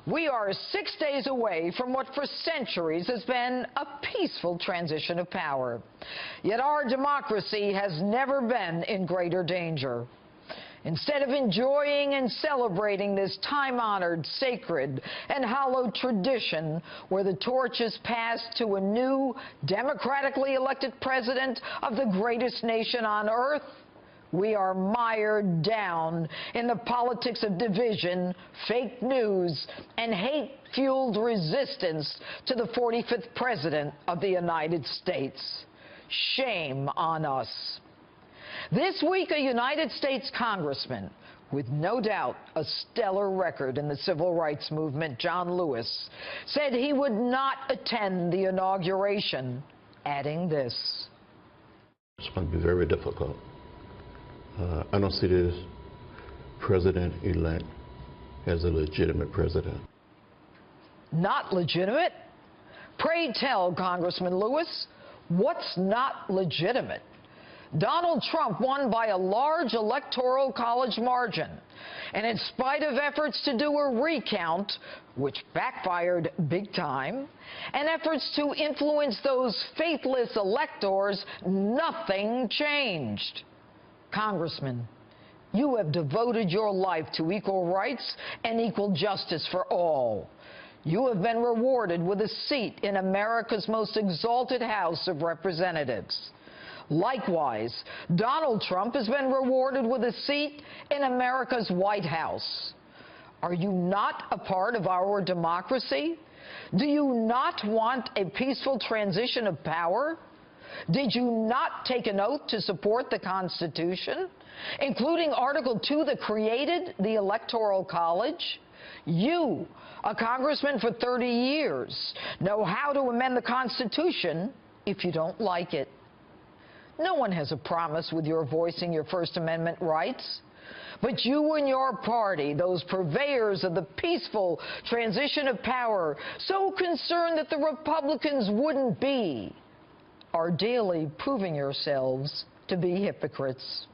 We are 6 days away from what for centuries has been a peaceful transition of power. Yet our democracy has never been in greater danger. Instead of enjoying and celebrating this time-honored, sacred, and hallowed tradition where the torch is passed to a new, democratically elected president of the greatest nation on earth, we are mired down in the politics of division, fake news, and hate-fueled resistance to the 45th President of the United States. Shame on us. This week, a United States congressman, with no doubt a stellar record in the civil rights movement, John Lewis, said he would not attend the inauguration, adding this. It's going to be very difficult. I don't see this president-elect as a legitimate president. Not legitimate? Pray tell, Congressman Lewis, what's not legitimate? Donald Trump won by a large electoral college margin, and in spite of efforts to do a recount, which backfired big time, and efforts to influence those faithless electors, nothing changed. Congressman, you have devoted your life to equal rights and equal justice for all. You have been rewarded with a seat in America's most exalted House of Representatives. Likewise, Donald Trump has been rewarded with a seat in America's White House. Are you not a part of our democracy? Do you not want a peaceful transition of power? Did you not take an oath to support the Constitution, including Article 2 that created the Electoral College? You, a congressman for 30 years, know how to amend the Constitution if you don't like it. No one has a promise with your voicing your First Amendment rights. But you and your party, those purveyors of the peaceful transition of power, so concerned that the Republicans wouldn't be, are daily proving yourselves to be hypocrites.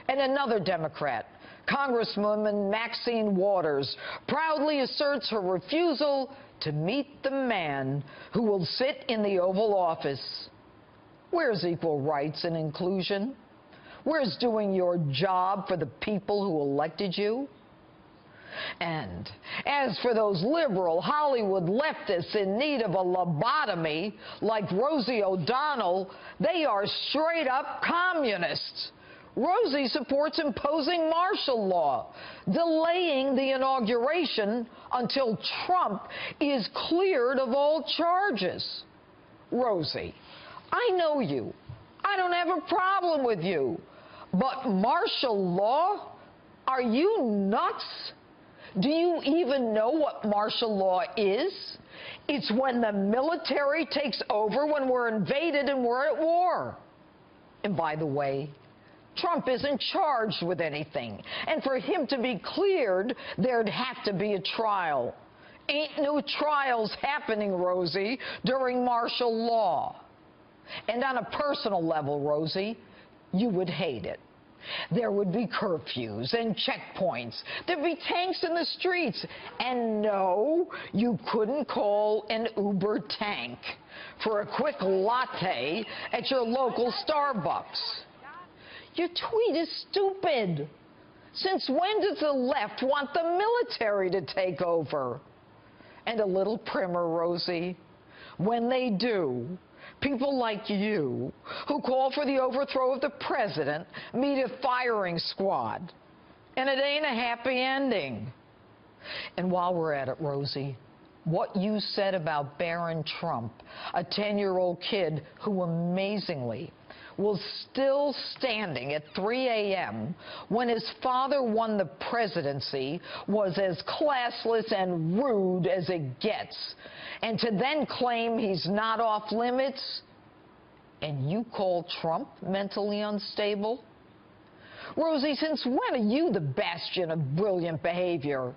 And another Democrat, Congresswoman Maxine Waters, proudly asserts her refusal to meet the man who will sit in the Oval Office. Where's equal rights and inclusion? Where's doing your job for the people who elected you? And as for those liberal Hollywood leftists in need of a lobotomy, like Rosie O'Donnell, they are straight-up communists. Rosie supports imposing martial law, delaying the inauguration until Trump is cleared of all charges. Rosie, I know you. I don't have a problem with you. But martial law? Are you nuts? Do you even know what martial law is? It's when the military takes over when we're invaded and we're at war. And by the way, Trump isn't charged with anything. And for him to be cleared, there'd have to be a trial. Ain't no trials happening, Rosie, during martial law. And on a personal level, Rosie, you would hate it. There would be curfews and checkpoints. There'd be tanks in the streets. And no, you couldn't call an Uber tank for a quick latte at your local Starbucks. Your tweet is stupid. Since when does the left want the military to take over? And a little primer, Rosie. When they do, people like you, who call for the overthrow of the president, meet a firing squad. And it ain't a happy ending. And while we're at it, Rosie, what you said about Barron Trump, a 10-year-old kid who amazingly was still standing at 3 a.m. when his father won the presidency, was as classless and rude as it gets. And to then claim he's not off limits, and you call Trump mentally unstable? Rosie, since when are you the bastion of brilliant behavior?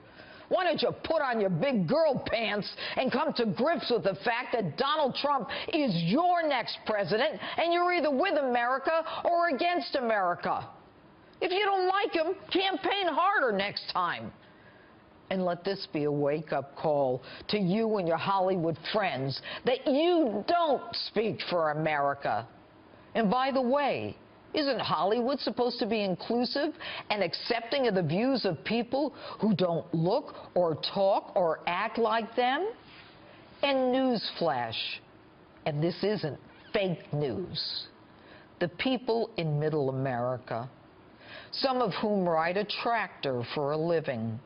Why don't you put on your big girl pants and come to grips with the fact that Donald Trump is your next president, and you're either with America or against America? If you don't like him, campaign harder next time. And let this be a wake-up call to you and your Hollywood friends that you don't speak for America. And by the way, isn't Hollywood supposed to be inclusive and accepting of the views of people who don't look or talk or act like them? And newsflash, and this isn't fake news, the people in Middle America, some of whom ride a tractor for a living,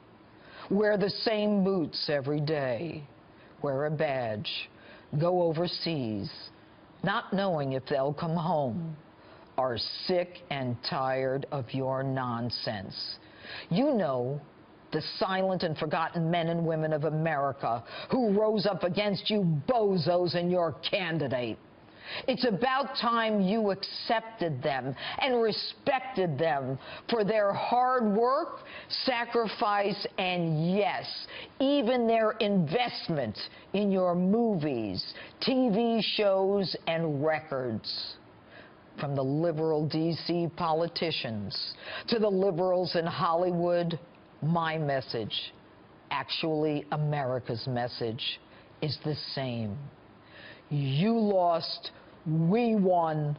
wear the same boots every day, wear a badge, go overseas, not knowing if they'll come home, are sick and tired of your nonsense. You know, the silent and forgotten men and women of America who rose up against you bozos and your candidate. It's about time you accepted them and respected them for their hard work, sacrifice, and yes, even their investment in your movies, TV shows, and records. From the liberal D.C. politicians to the liberals in Hollywood, my message, actually America's message, is the same. You lost, we won.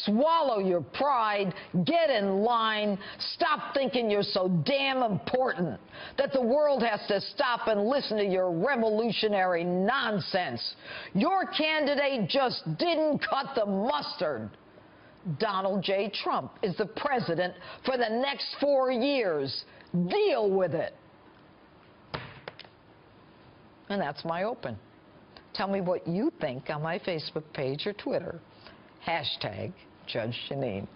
Swallow your pride, get in line, stop thinking you're so damn important that the world has to stop and listen to your revolutionary nonsense. Your candidate just didn't cut the mustard. Donald J. Trump is the president for the next 4 years. Deal with it. And that's my open. Tell me what you think on my Facebook page or Twitter. #Judge Jeanine.